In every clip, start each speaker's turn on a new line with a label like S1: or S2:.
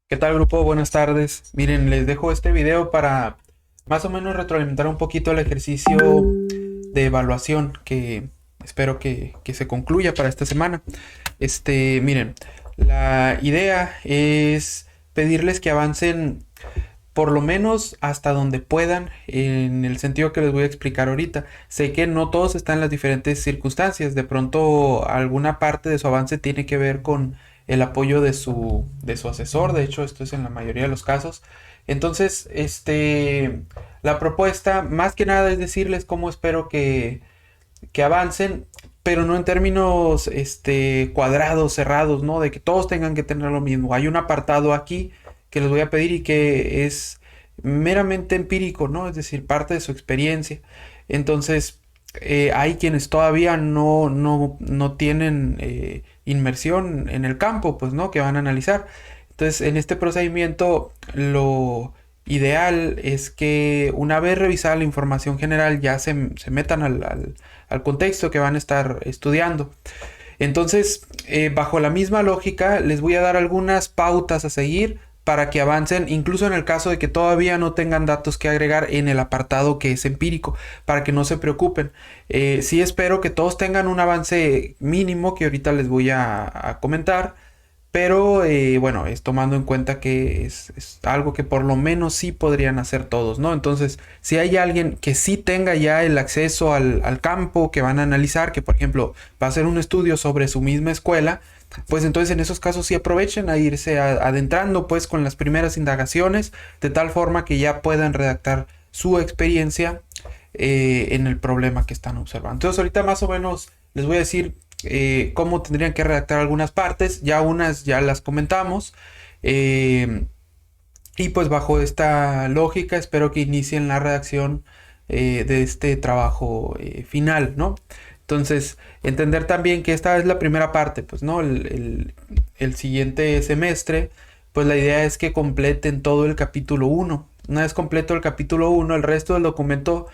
S1: ¿Qué tal, grupo? Buenas tardes. Miren, les dejo este video para más o menos retroalimentar un poquito el ejercicio de evaluación que espero que se concluya para esta semana. Miren, la idea es pedirles que avancen por lo menos hasta donde puedan en el sentido que les voy a explicar ahorita. Sé que no todos están en las diferentes circunstancias. De pronto alguna parte de su avance tiene que ver con el apoyo de su asesor. De hecho, esto es en la mayoría de los casos. Entonces, la propuesta más que nada es decirles cómo espero que avancen, pero no en términos cuadrados, cerrados, ¿no? De que todos tengan que tener lo mismo. Hay un apartado aquí que les voy a pedir y que es meramente empírico, ¿no? Es decir, parte de su experiencia. Entonces, hay quienes todavía no tienen inmersión en el campo, pues, ¿no? Que van a analizar. Entonces, en este procedimiento, lo ideal es que una vez revisada la información general ya se metan al contexto que van a estar estudiando. Entonces, bajo la misma lógica, les voy a dar algunas pautas a seguir para que avancen, incluso en el caso de que todavía no tengan datos que agregar en el apartado que es empírico, para que no se preocupen. Sí espero que todos tengan un avance mínimo que ahorita les voy a comentar, pero bueno, es tomando en cuenta que es algo que por lo menos sí podrían hacer todos, ¿no? Entonces, si hay alguien que sí tenga ya el acceso al campo que van a analizar, que por ejemplo va a hacer un estudio sobre su misma escuela, pues entonces en esos casos sí aprovechen a irse adentrando pues con las primeras indagaciones, de tal forma que ya puedan redactar su experiencia en el problema que están observando. Entonces ahorita más o menos les voy a decir cómo tendrían que redactar algunas partes, ya unas ya las comentamos, eh, y pues bajo esta lógica espero que inicien la redacción de este trabajo final, ¿no? Entonces, entender también que esta es la primera parte, pues, ¿no? El siguiente semestre, pues la idea es que completen todo el capítulo uno. Una vez completo el capítulo uno, el resto del documento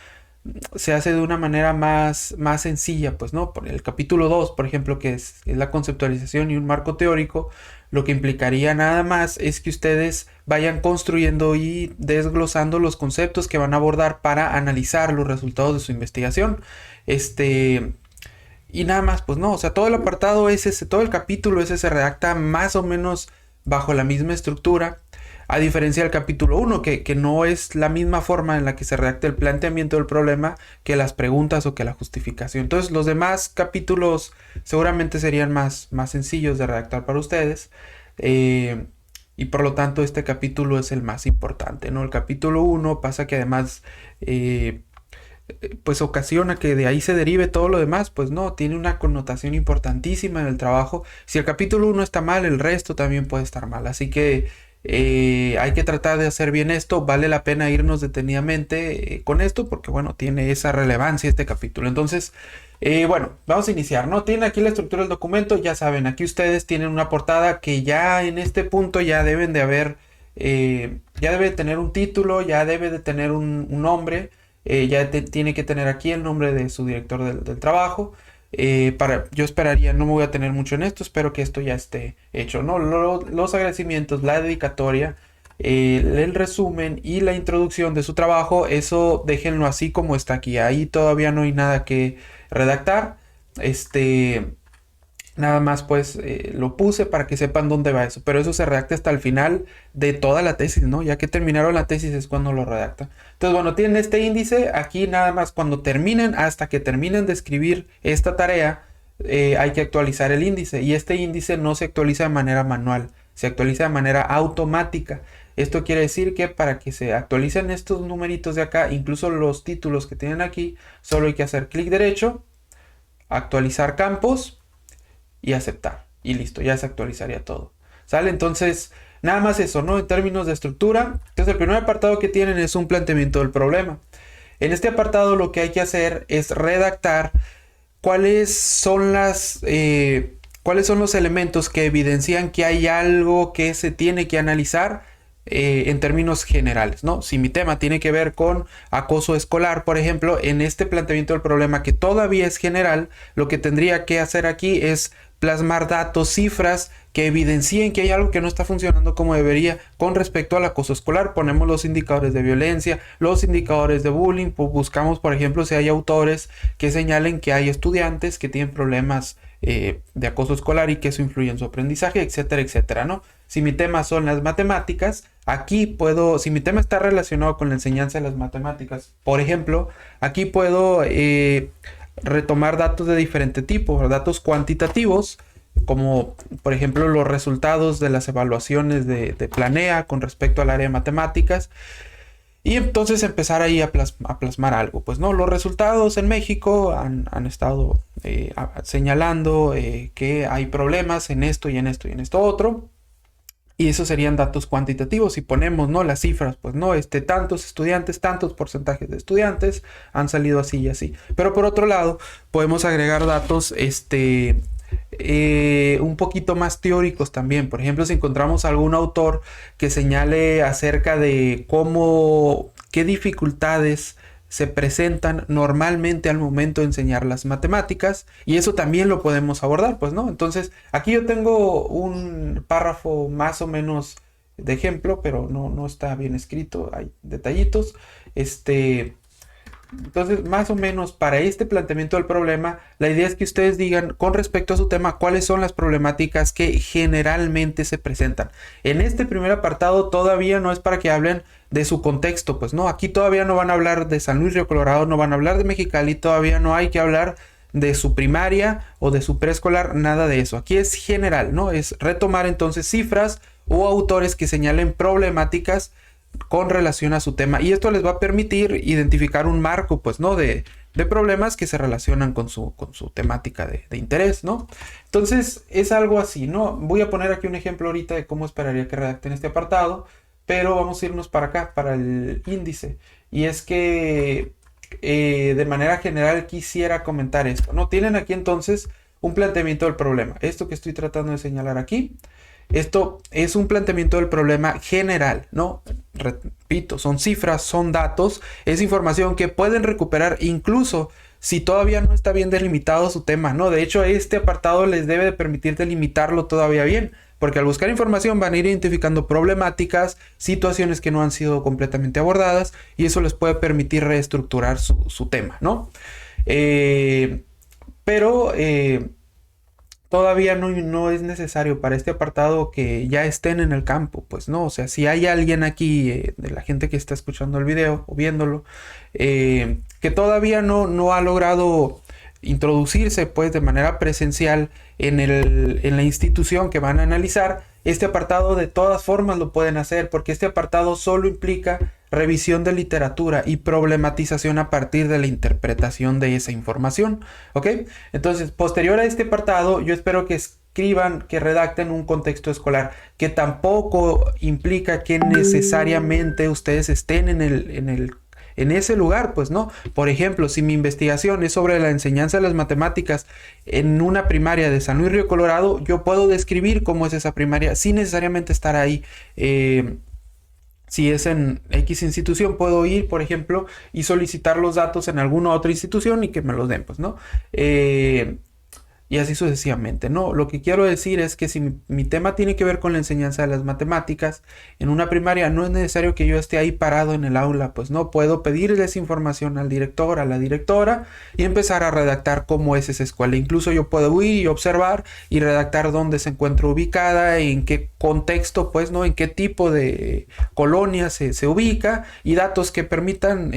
S1: se hace de una manera más sencilla, pues, ¿no? Por el capítulo 2, por ejemplo, que es la conceptualización y un marco teórico, lo que implicaría nada más es que ustedes vayan construyendo y desglosando los conceptos que van a abordar para analizar los resultados de su investigación. Este, y nada más, pues no, o sea, todo el apartado es ese, todo el capítulo ese se redacta más o menos bajo la misma estructura, a diferencia del capítulo uno que no es la misma forma en la que se redacta el planteamiento del problema que las preguntas o que la justificación. Entonces, los demás capítulos seguramente serían más sencillos de redactar para ustedes. eh, y por lo tanto, este capítulo es el más importante, ¿no? El capítulo uno pasa que además eh, pues ocasiona que de ahí se derive todo lo demás, pues no, tiene una connotación importantísima en el trabajo. Si el capítulo uno está mal, el resto también puede estar mal. Así que hay que tratar de hacer bien esto. Vale la pena irnos detenidamente con esto porque, bueno, tiene esa relevancia este capítulo. Entonces, bueno, vamos a iniciar, ¿no? Tienen aquí la estructura del documento, ya saben, aquí ustedes tienen una portada que ya en este punto ya deben de haber, ya debe de tener un título, ya debe de tener un nombre. Tiene que tener aquí el nombre de su director del trabajo. Yo esperaría, no me voy a tener mucho en esto, espero que esto ya esté hecho, ¿no? Los agradecimientos, la dedicatoria, el resumen y la introducción de su trabajo, eso déjenlo así como está aquí. Ahí todavía no hay nada que redactar. Este, Nada más pues lo puse para que sepan dónde va eso, pero eso se redacta hasta el final de toda la tesis, ¿no? Ya que terminaron la tesis es cuando lo redactan. Entonces, bueno, tienen este índice, aquí nada más cuando terminen, hasta que terminen de escribir esta tarea, hay que actualizar el índice y este índice no se actualiza de manera manual, se actualiza de manera automática. Esto quiere decir que para que se actualicen estos numeritos de acá, incluso los títulos que tienen aquí, solo hay que hacer clic derecho, actualizar campos y aceptar. Y listo, ya se actualizaría todo. ¿Sale? Entonces, nada más eso, ¿no? En términos de estructura. Entonces, el primer apartado que tienen es un planteamiento del problema. En este apartado lo que hay que hacer es redactar cuáles son los elementos que evidencian que hay algo que se tiene que analizar en términos generales, ¿no? Si mi tema tiene que ver con acoso escolar, por ejemplo, en este planteamiento del problema que todavía es general, lo que tendría que hacer aquí es plasmar datos, cifras que evidencien que hay algo que no está funcionando como debería con respecto al acoso escolar. Ponemos los indicadores de violencia, los indicadores de bullying, pues buscamos, por ejemplo, si hay autores que señalen que hay estudiantes que tienen problemas de acoso escolar y que eso influye en su aprendizaje, etcétera, etcétera, ¿no? Si mi tema son las matemáticas, aquí puedo, si mi tema está relacionado con la enseñanza de las matemáticas, por ejemplo, aquí puedo retomar datos de diferente tipo, datos cuantitativos, como por ejemplo los resultados de las evaluaciones de Planea con respecto al área de matemáticas. Y entonces empezar ahí a plasmar algo. Pues no, los resultados en México han estado señalando que hay problemas en esto y en esto y en esto otro. Y esos serían datos cuantitativos. Si ponemos, ¿no?, las cifras, pues no, tantos estudiantes, tantos porcentajes de estudiantes han salido así y así. Pero por otro lado, podemos agregar datos un poquito más teóricos también. Por ejemplo, si encontramos algún autor que señale acerca de qué dificultades se presentan normalmente al momento de enseñar las matemáticas, y eso también lo podemos abordar, pues, ¿no? Entonces, aquí yo tengo un párrafo más o menos de ejemplo, pero no está bien escrito, hay detallitos. Entonces, más o menos para este planteamiento del problema, la idea es que ustedes digan con respecto a su tema cuáles son las problemáticas que generalmente se presentan. En este primer apartado todavía no es para que hablen de su contexto, pues no, aquí todavía no van a hablar de San Luis Río Colorado, no van a hablar de Mexicali, todavía no hay que hablar de su primaria o de su preescolar, nada de eso. Aquí es general, ¿no? Es retomar entonces cifras o autores que señalen problemáticas con relación a su tema, y esto les va a permitir identificar un marco, pues, ¿no?, de problemas que se relacionan con su temática de interés, ¿no? Entonces es algo así, ¿no? Voy a poner aquí un ejemplo ahorita de cómo esperaría que redacten este apartado, pero vamos a irnos para acá, para el índice, y es que de manera general quisiera comentar esto, ¿no? Tienen aquí entonces un planteamiento del problema, esto que estoy tratando de señalar aquí. Esto es un planteamiento del problema general, ¿no? Repito, son cifras, son datos, es información que pueden recuperar incluso si todavía no está bien delimitado su tema, ¿no? De hecho, este apartado les debe de permitir delimitarlo todavía bien, porque al buscar información van a ir identificando problemáticas, situaciones que no han sido completamente abordadas, y eso les puede permitir reestructurar su tema, ¿no? Todavía no es necesario para este apartado que ya estén en el campo, pues no, o sea, si hay alguien aquí de la gente que está escuchando el video o viéndolo, que todavía no ha logrado introducirse pues de manera presencial en la institución que van a analizar, este apartado de todas formas lo pueden hacer, porque este apartado solo implica revisión de literatura y problematización a partir de la interpretación de esa información, ¿ok? Entonces, posterior a este apartado, yo espero que escriban, que redacten un contexto escolar, que tampoco implica que necesariamente ustedes estén en ese lugar, pues no. Por ejemplo, si mi investigación es sobre la enseñanza de las matemáticas en una primaria de San Luis Río Colorado, yo puedo describir cómo es esa primaria sin necesariamente estar ahí. Si es en X institución, puedo ir, por ejemplo, y solicitar los datos en alguna otra institución y que me los den, pues, ¿no? Y así sucesivamente, ¿no? Lo que quiero decir es que si mi tema tiene que ver con la enseñanza de las matemáticas en una primaria, no es necesario que yo esté ahí parado en el aula, pues no, puedo pedirles información al director, a la directora, y empezar a redactar cómo es esa escuela. Incluso yo puedo ir y observar y redactar dónde se encuentra ubicada, en qué contexto, pues, ¿no? En qué tipo de colonia se ubica, y datos que permitan,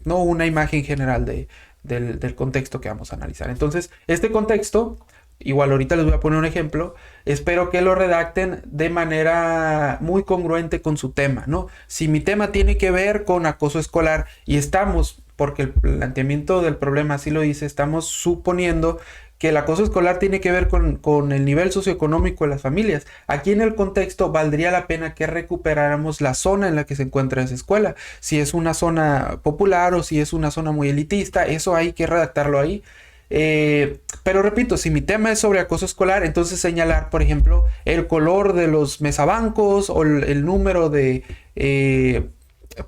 S1: ¿no?, una imagen general del contexto que vamos a analizar. Entonces, este contexto, igual ahorita les voy a poner un ejemplo, espero que lo redacten de manera muy congruente con su tema, ¿no? Si mi tema tiene que ver con acoso escolar y estamos, porque el planteamiento del problema así lo dice, estamos suponiendo que el acoso escolar tiene que ver con el nivel socioeconómico de las familias. Aquí en el contexto valdría la pena que recuperáramos la zona en la que se encuentra esa escuela. Si es una zona popular o si es una zona muy elitista, eso hay que redactarlo ahí. Pero repito, si mi tema es sobre acoso escolar, entonces señalar, por ejemplo, el color de los mesabancos o el número de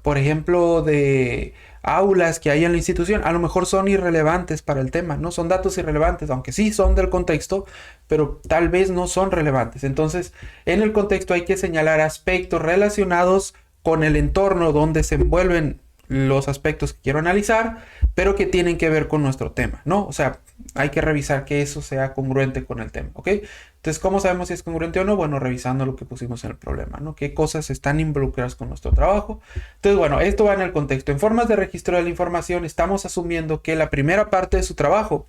S1: por ejemplo, de aulas que hay en la institución, a lo mejor son irrelevantes para el tema, ¿no? Son datos irrelevantes, aunque sí son del contexto, pero tal vez no son relevantes. Entonces, en el contexto hay que señalar aspectos relacionados con el entorno donde se envuelven los aspectos que quiero analizar, pero que tienen que ver con nuestro tema, ¿no? O sea, hay que revisar que eso sea congruente con el tema, ¿ok? Entonces, ¿cómo sabemos si es congruente o no? Bueno, revisando lo que pusimos en el problema, ¿no? ¿Qué cosas están involucradas con nuestro trabajo? Entonces, bueno, esto va en el contexto. En formas de registro de la información, estamos asumiendo que la primera parte de su trabajo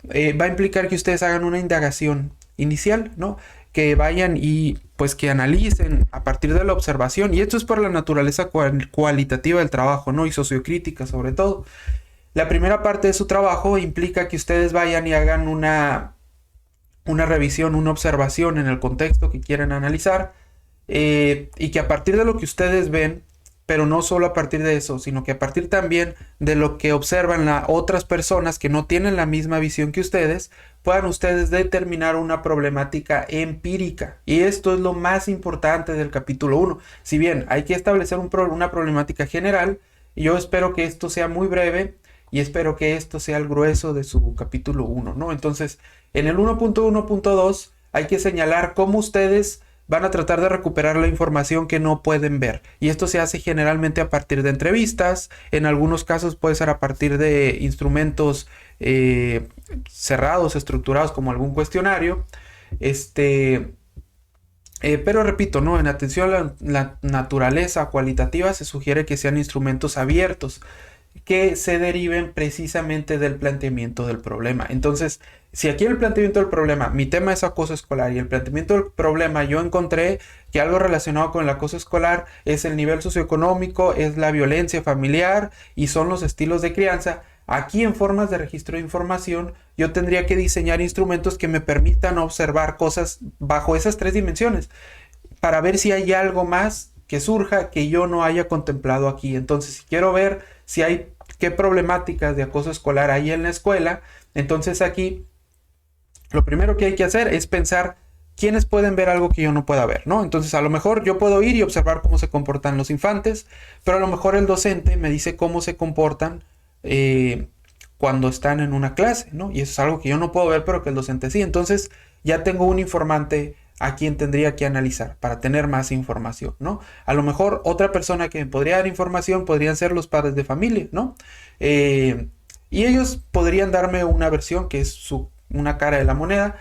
S1: va a implicar que ustedes hagan una indagación inicial, ¿no? Que vayan y pues que analicen a partir de la observación, y esto es por la naturaleza cualitativa del trabajo, ¿no? Y sociocrítica sobre todo. La primera parte de su trabajo implica que ustedes vayan y hagan una revisión, una observación en el contexto que quieren analizar, y que a partir de lo que ustedes ven, pero no solo a partir de eso, sino que a partir también de lo que observan otras personas que no tienen la misma visión que ustedes, puedan ustedes determinar una problemática empírica. Y esto es lo más importante del capítulo 1. Si bien hay que establecer una problemática general, yo espero que esto sea muy breve y espero que esto sea el grueso de su capítulo 1, ¿no? Entonces, en el 1.1.2 hay que señalar cómo ustedes van a tratar de recuperar la información que no pueden ver. Y esto se hace generalmente a partir de entrevistas. En algunos casos puede ser a partir de instrumentos cerrados, estructurados, como algún cuestionario. Pero repito, ¿no? En atención a la naturaleza cualitativa se sugiere que sean instrumentos abiertos, que se deriven precisamente del planteamiento del problema. Entonces, si aquí en el planteamiento del problema, mi tema es acoso escolar, y el planteamiento del problema yo encontré que algo relacionado con el acoso escolar es el nivel socioeconómico, es la violencia familiar y son los estilos de crianza, aquí en formas de registro de información yo tendría que diseñar instrumentos que me permitan observar cosas bajo esas tres dimensiones, para ver si hay algo más que surja que yo no haya contemplado aquí. Entonces, si quiero ver si hay qué problemáticas de acoso escolar hay en la escuela, entonces aquí lo primero que hay que hacer es pensar quiénes pueden ver algo que yo no pueda ver, ¿no? Entonces, a lo mejor yo puedo ir y observar cómo se comportan los infantes, pero a lo mejor el docente me dice cómo se comportan cuando están en una clase, ¿no? Y eso es algo que yo no puedo ver, pero que el docente sí. Entonces, ya tengo un informante a quien tendría que analizar para tener más información, ¿no? A lo mejor otra persona que me podría dar información podrían ser los padres de familia, ¿no? Y ellos podrían darme una versión que es una cara de la moneda,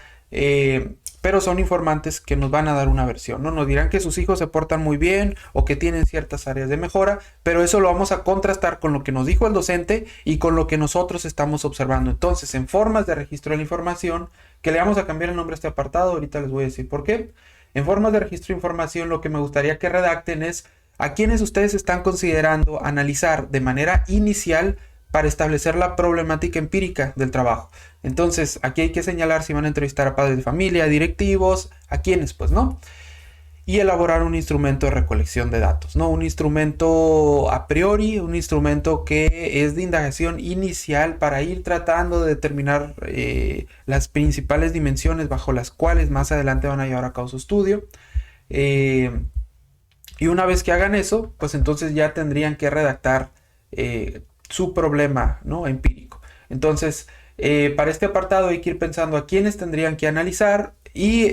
S1: pero son informantes que nos van a dar una versión, ¿no? Nos dirán que sus hijos se portan muy bien o que tienen ciertas áreas de mejora, pero eso lo vamos a contrastar con lo que nos dijo el docente y con lo que nosotros estamos observando. Entonces, en formas de registro de la información, que le vamos a cambiar el nombre a este apartado, ahorita les voy a decir por qué. En formas de registro de información, lo que me gustaría que redacten es a quienes ustedes están considerando analizar de manera inicial para establecer la problemática empírica del trabajo. Entonces, aquí hay que señalar si van a entrevistar a padres de familia, a directivos, a quienes, pues, ¿no? Y elaborar un instrumento de recolección de datos, ¿no? Un instrumento a priori, un instrumento que es de indagación inicial para ir tratando de determinar las principales dimensiones bajo las cuales más adelante van a llevar a cabo su estudio. Y una vez que hagan eso, pues entonces ya tendrían que redactar su problema, ¿no? Empírico. Entonces, para este apartado hay que ir pensando a quiénes tendrían que analizar y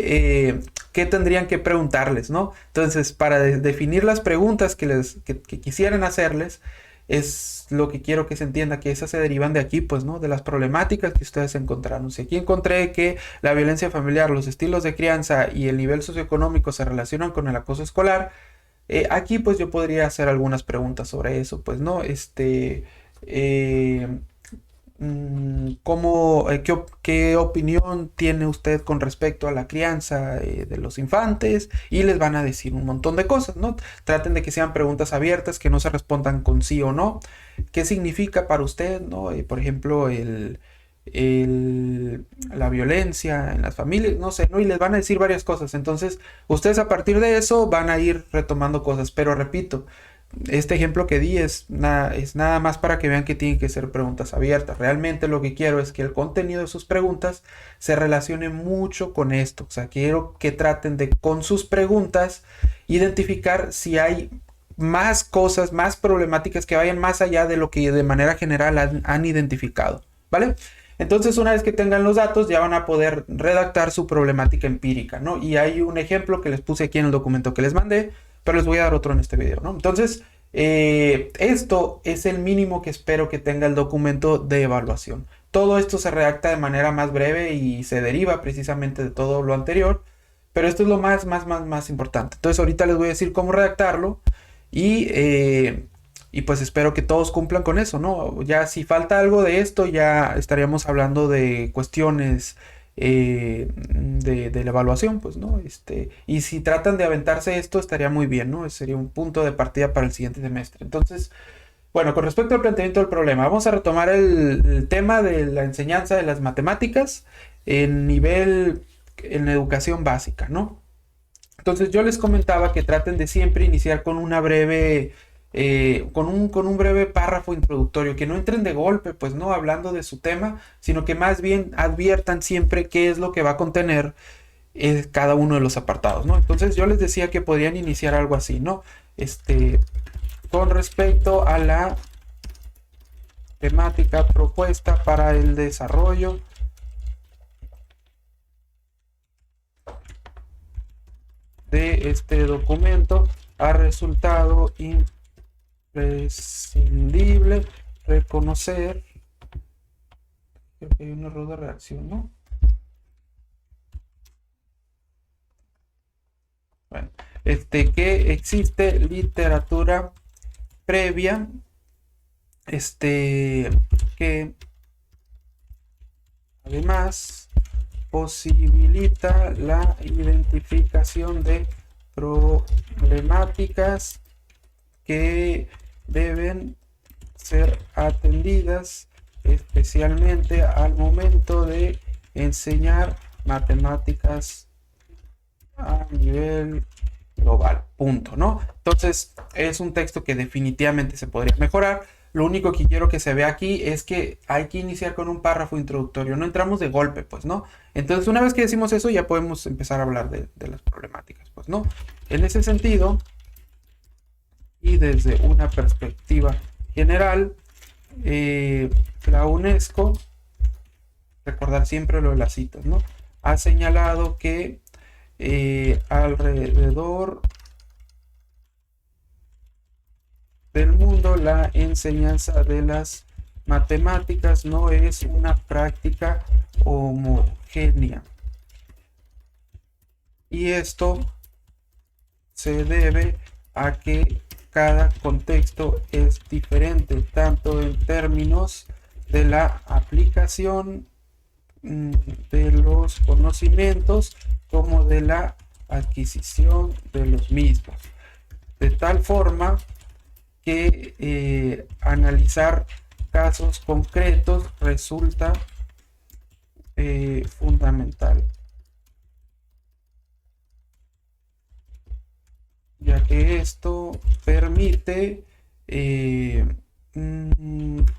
S1: qué tendrían que preguntarles, ¿no? Entonces, para definir las preguntas que quisieran hacerles, es lo que quiero que se entienda, que esas se derivan de aquí, pues, ¿no? De las problemáticas que ustedes encontraron. Si aquí encontré que la violencia familiar, los estilos de crianza y el nivel socioeconómico se relacionan con el acoso escolar, aquí pues yo podría hacer algunas preguntas sobre eso, pues, ¿no? ¿Qué opinión tiene usted con respecto a la crianza de los infantes? Y les van a decir un montón de cosas, ¿no? Traten de que sean preguntas abiertas, que no se respondan con sí o no. ¿Qué significa para usted, ¿no? Por ejemplo, la violencia en las familias, no sé, ¿no? Y les van a decir varias cosas. Entonces, ustedes a partir de eso van a ir retomando cosas. Pero repito, este ejemplo que di es nada más para que vean que tienen que ser preguntas abiertas. Realmente lo que quiero es que el contenido de sus preguntas se relacione mucho con esto. O sea, quiero que traten de, con sus preguntas, identificar si hay más cosas, más problemáticas que vayan más allá de lo que de manera general han identificado, ¿vale? Entonces, una vez que tengan los datos, ya van a poder redactar su problemática empírica, ¿no? Y hay un ejemplo que les puse aquí en el documento que les mandé, pero les voy a dar otro en este video, ¿no? Entonces, esto es el mínimo que espero que tenga el documento de evaluación. Todo esto se redacta de manera más breve y se deriva precisamente de todo lo anterior, pero esto es lo más importante. Entonces, ahorita les voy a decir cómo redactarlo y pues espero que todos cumplan con eso, ¿no? Ya si falta algo de esto, ya estaríamos hablando de cuestiones de la evaluación, pues, ¿no? Y si tratan de aventarse esto, estaría muy bien, ¿no? Sería un punto de partida para el siguiente semestre. Entonces, bueno, con respecto al planteamiento del problema, vamos a retomar el tema de la enseñanza de las matemáticas en educación básica, ¿no? Entonces yo les comentaba que traten de siempre iniciar con una breve, con un breve párrafo introductorio, que no entren de golpe, pues no hablando de su tema, sino que más bien adviertan siempre qué es lo que va a contener cada uno de los apartados, ¿no? Entonces yo les decía que podrían iniciar algo así, ¿no? Con respecto a la temática propuesta para el desarrollo de este documento, ha resultado imprescindible reconocer, creo que hay un error de redacción, ¿no? Bueno, que existe literatura previa, que además posibilita la identificación de problemáticas que deben ser atendidas especialmente al momento de enseñar matemáticas a nivel global, punto, ¿no? Entonces es un texto que definitivamente se podría mejorar. Lo único que quiero que se vea aquí es que hay que iniciar con un párrafo introductorio, no entramos de golpe, pues, ¿no? Entonces, una vez que decimos eso, ya podemos empezar a hablar de las problemáticas, pues, ¿no? En ese sentido, y desde una perspectiva general, la UNESCO, recordar siempre lo de las citas, ¿no? Ha señalado que alrededor del mundo la enseñanza de las matemáticas no es una práctica homogénea. Y esto se debe a que cada contexto es diferente, tanto en términos de la aplicación de los conocimientos como de la adquisición de los mismos. De tal forma que analizar casos concretos resulta fundamental, ya que esto permite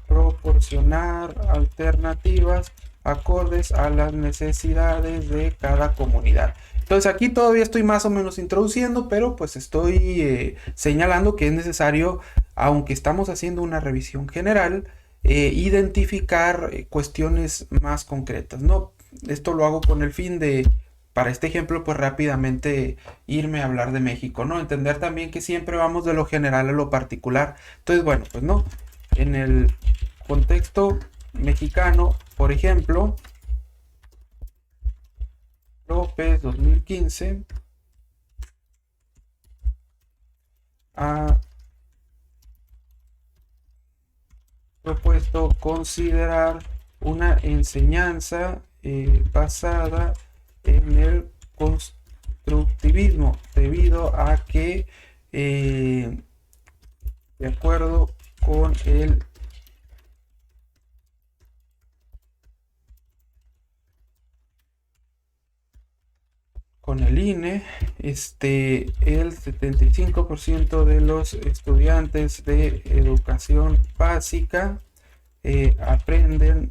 S1: proporcionar alternativas acordes a las necesidades de cada comunidad. Entonces aquí todavía estoy más o menos introduciendo, pero pues estoy señalando que es necesario, aunque estamos haciendo una revisión general, identificar cuestiones más concretas, ¿no? Esto lo hago con el fin de, para este ejemplo, pues rápidamente irme a hablar de México, ¿no? Entender también que siempre vamos de lo general a lo particular. Entonces, bueno, pues no, en el contexto mexicano, por ejemplo, López 2015 ha propuesto considerar una enseñanza basada en el constructivismo, debido a que de acuerdo con el INE, el 75% de los estudiantes de educación básica aprenden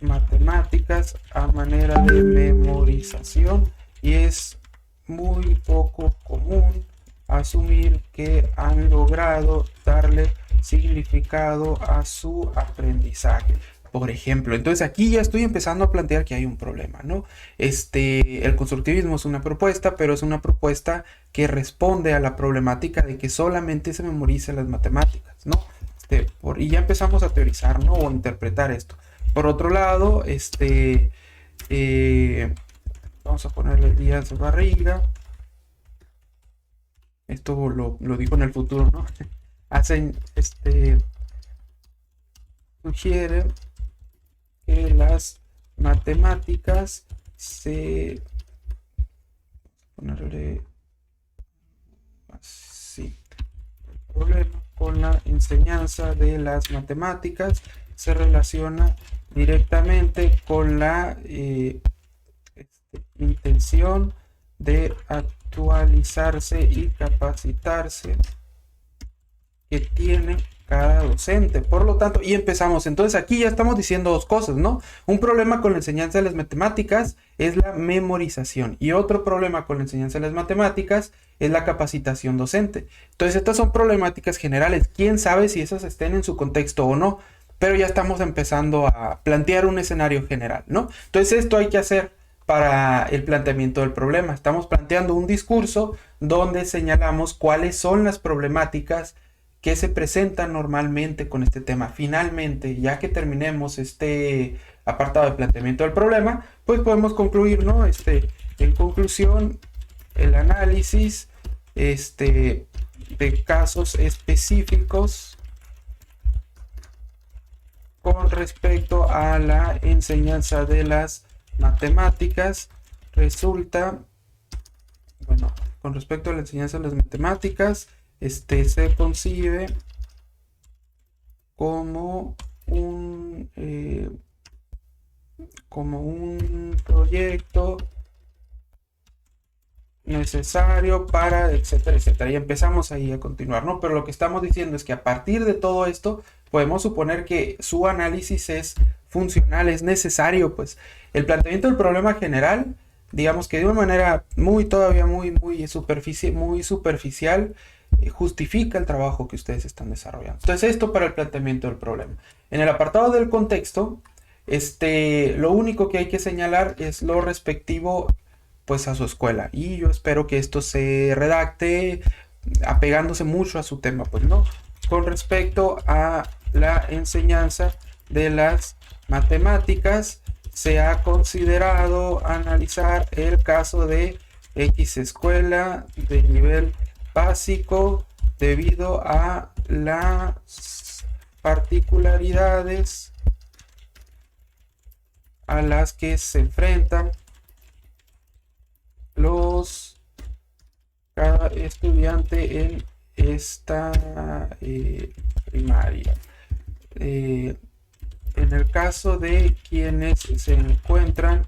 S1: matemáticas a manera de memorización, y es muy poco común asumir que han logrado darle significado a su aprendizaje. Por ejemplo, entonces aquí ya estoy empezando a plantear que hay un problema, ¿no? El constructivismo es una propuesta, pero es una propuesta que responde a la problemática de que solamente se memoricen las matemáticas, ¿no? Y ya empezamos a teorizar, ¿no? O interpretar esto. Por otro lado, vamos a ponerle Díaz Barriga. Esto lo digo en el futuro, ¿no? Sugiere que las matemáticas se... ponerle así. El problema con la enseñanza de las matemáticas se relaciona directamente con la intención de actualizarse y capacitarse que tiene cada docente. Por lo tanto, y empezamos. Entonces aquí ya estamos diciendo dos cosas, ¿no? Un problema con la enseñanza de las matemáticas es la memorización y otro problema con la enseñanza de las matemáticas es la capacitación docente. Entonces estas son problemáticas generales. ¿Quién sabe si esas estén en su contexto o no? Pero ya estamos empezando a plantear un escenario general, ¿no? Entonces esto hay que hacer para el planteamiento del problema. Estamos planteando un discurso donde señalamos cuáles son las problemáticas que se presentan normalmente con este tema. Finalmente, ya que terminemos este apartado de planteamiento del problema, pues podemos concluir, ¿no? En conclusión, el análisis de casos específicos con respecto a la enseñanza de las matemáticas resulta, bueno, con respecto a la enseñanza de las matemáticas, se concibe como un proyecto necesario para, etcétera, etcétera. Y empezamos ahí a continuar, ¿no? Pero lo que estamos diciendo es que a partir de todo esto, podemos suponer que su análisis es funcional, es necesario, pues. El planteamiento del problema general, digamos que de una manera todavía muy superficial, justifica el trabajo que ustedes están desarrollando. Entonces, esto para el planteamiento del problema. En el apartado del contexto, lo único que hay que señalar es lo respectivo pues a su escuela, y yo espero que esto se redacte apegándose mucho a su tema, pues, ¿no? Con respecto a la enseñanza de las matemáticas, se ha considerado analizar el caso de X escuela de nivel básico debido a las particularidades a las que se enfrentan cada estudiante en esta primaria. En el caso de quienes se encuentran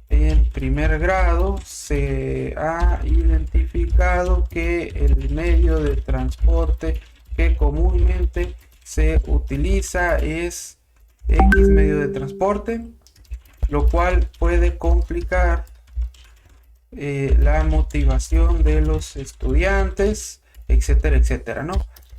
S1: en primer grado, se ha identificado que el medio de transporte que comúnmente se utiliza es X medio de transporte, lo cual puede complicar la motivación de los estudiantes, etcétera, etcétera, ¿no?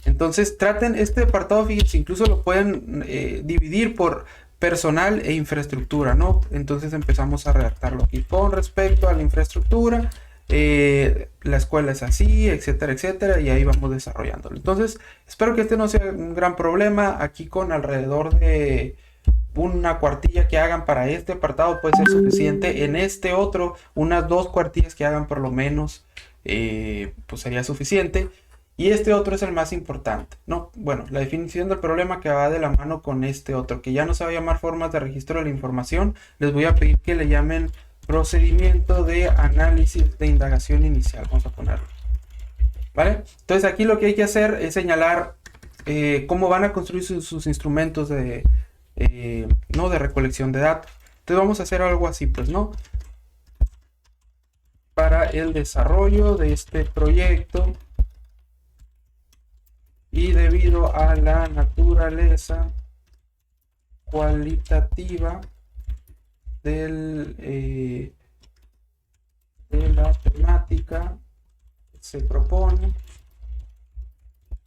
S1: Entonces traten este apartado, fíjense, incluso lo pueden dividir por personal e infraestructura, ¿no? Entonces empezamos a redactarlo aquí. Con respecto a la infraestructura, la escuela es así, etcétera, etcétera, y ahí vamos desarrollándolo. Entonces, espero que este no sea un gran problema. Aquí con alrededor de una cuartilla que hagan para este apartado puede ser suficiente. En este otro, unas 2 cuartillas que hagan por lo menos, pues sería suficiente. Y este otro es el más importante, ¿no? Bueno, la definición del problema que va de la mano con este otro, que ya no se va a llamar formas de registro de la información. Les voy a pedir que le llamen procedimiento de análisis de indagación inicial. Vamos a ponerlo, ¿vale? Entonces aquí lo que hay que hacer es señalar cómo van a construir sus instrumentos no de recolección de datos. Entonces vamos a hacer algo así, pues, ¿no? Para el desarrollo de este proyecto y debido a la naturaleza cualitativa de la temática, se propone,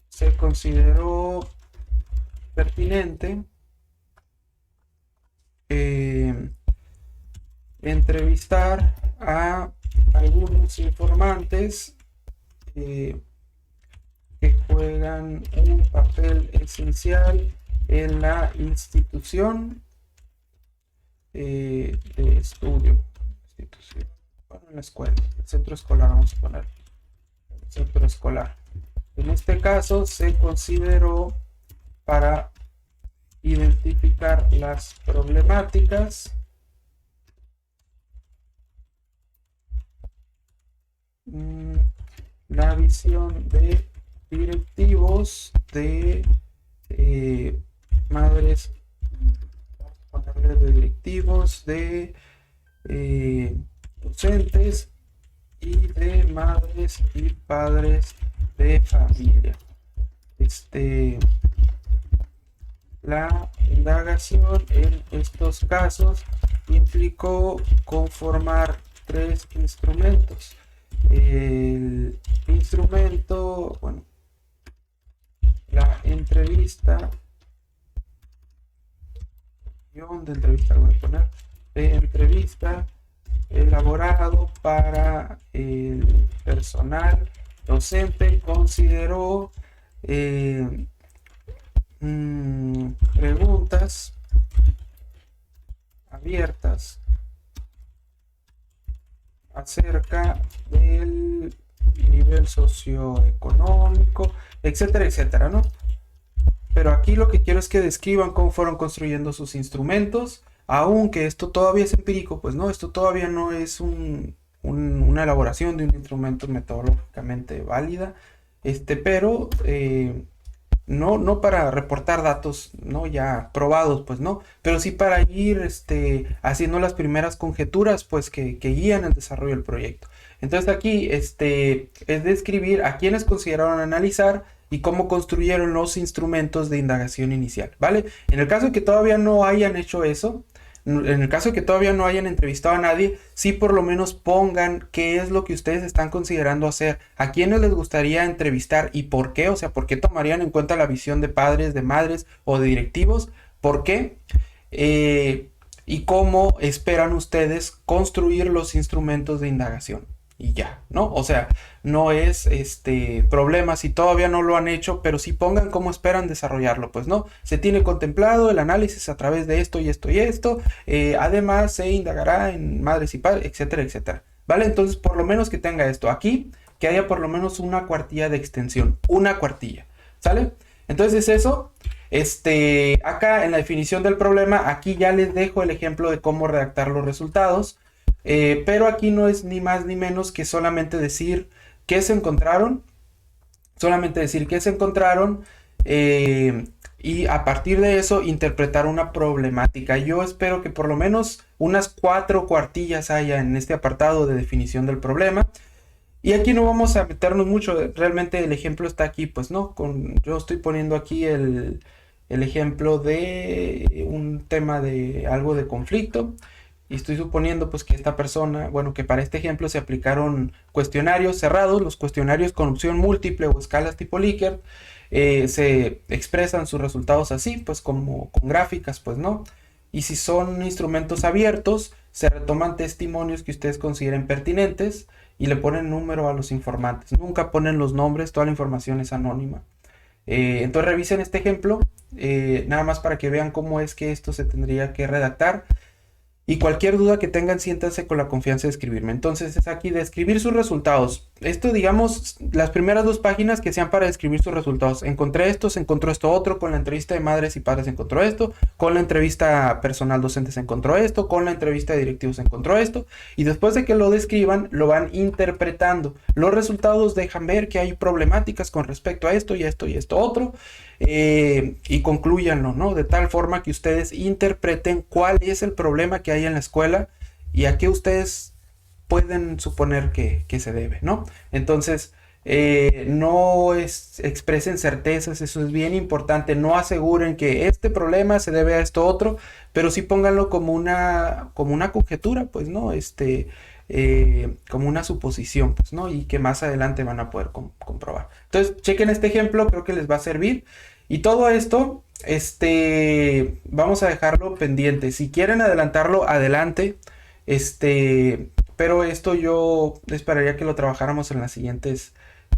S1: se consideró pertinente entrevistar a algunos informantes que juegan un papel esencial en la institución de estudio, bueno, en la escuela, el centro escolar, vamos a poner, el centro escolar. En este caso se consideró para identificar las problemáticas la visión de directivos de madres, de directivos de docentes y de madres y padres de familia. La indagación en estos casos implicó conformar 3 instrumentos. El instrumento, bueno, la entrevista, guión de entrevista, voy a poner, de entrevista elaborado para el personal docente, consideró preguntas abiertas acerca del nivel socioeconómico, etcétera, etcétera, ¿no? Pero aquí lo que quiero es que describan cómo fueron construyendo sus instrumentos, aunque esto todavía es empírico, pues no, esto todavía no es una elaboración de un instrumento metodológicamente válida, pero no para reportar datos, ¿no? Ya probados, pues no, pero sí para ir haciendo las primeras conjeturas, pues que guían el desarrollo del proyecto. Entonces aquí es describir a quienes consideraron analizar y cómo construyeron los instrumentos de indagación inicial, ¿vale? En el caso de que todavía no hayan hecho eso, en el caso de que todavía no hayan entrevistado a nadie, sí por lo menos pongan qué es lo que ustedes están considerando hacer, a quiénes les gustaría entrevistar y por qué, o sea, por qué tomarían en cuenta la visión de padres, de madres o de directivos, por qué, y cómo esperan ustedes construir los instrumentos de indagación. Y ya, ¿no? O sea, no es problema si todavía no lo han hecho, pero sí pongan cómo esperan desarrollarlo, pues no, se tiene contemplado el análisis a través de esto y esto y esto, además se indagará en madres y padres, etcétera, etcétera, ¿vale? Entonces, por lo menos que tenga esto aquí, que haya por lo menos una cuartilla de extensión, una cuartilla, ¿sale? Entonces eso, acá en la definición del problema, aquí ya les dejo el ejemplo de cómo redactar los resultados. Pero aquí no es ni más ni menos que solamente decir qué se encontraron, y a partir de eso interpretar una problemática. Yo espero que por lo menos unas 4 cuartillas haya en este apartado de definición del problema. Y aquí no vamos a meternos mucho, realmente el ejemplo está aquí, pues no, yo estoy poniendo aquí el ejemplo de un tema de algo de conflicto. Y estoy suponiendo pues que esta persona, bueno, que para este ejemplo se aplicaron cuestionarios cerrados, los cuestionarios con opción múltiple o escalas tipo Likert, se expresan sus resultados así, pues como con gráficas, pues no. Y si son instrumentos abiertos, se retoman testimonios que ustedes consideren pertinentes y le ponen número a los informantes. Nunca ponen los nombres, toda la información es anónima. Entonces revisen este ejemplo, nada más para que vean cómo es que esto se tendría que redactar. Y cualquier duda que tengan, siéntanse con la confianza de escribirme. Entonces es aquí de escribir sus resultados. Esto, digamos, las primeras 2 páginas que sean para describir sus resultados. Encontré esto, se encontró esto otro, con la entrevista de madres y padres se encontró esto, con la entrevista personal docente se encontró esto, con la entrevista de directivos se encontró esto. Y después de que lo describan, lo van interpretando. Los resultados dejan ver que hay problemáticas con respecto a esto y esto y esto otro. Y concluyanlo, ¿no? De tal forma que ustedes interpreten cuál es el problema que hay en la escuela y a qué ustedes pueden suponer que se debe, ¿no? Entonces, no expresen certezas, eso es bien importante, no aseguren que este problema se debe a esto otro, pero sí pónganlo como una conjetura, pues, ¿no? como una suposición, pues, ¿no? Y que más adelante van a poder comprobar. Entonces, chequen este ejemplo, creo que les va a servir. Y todo esto, vamos a dejarlo pendiente. Si quieren adelantarlo, adelante. Pero esto yo esperaría que lo trabajáramos en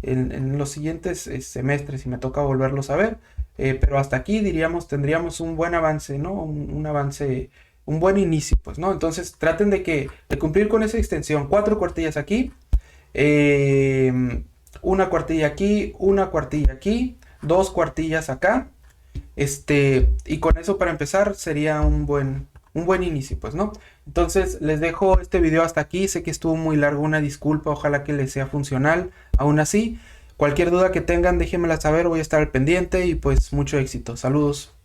S1: en los siguientes semestres y me toca volverlos a ver. Pero hasta aquí diríamos, tendríamos un buen avance, ¿no? Un avance, un buen inicio, pues, ¿no? Entonces traten de cumplir con esa extensión. 4 cuartillas aquí, eh, una cuartilla aquí, una cuartilla aquí, 2 cuartillas acá. Y con eso para empezar sería un buen inicio, pues, ¿no? Entonces les dejo este video hasta aquí. Sé que estuvo muy largo, una disculpa, ojalá que les sea funcional. Aún así, cualquier duda que tengan, déjenmela saber, voy a estar al pendiente y pues mucho éxito. Saludos.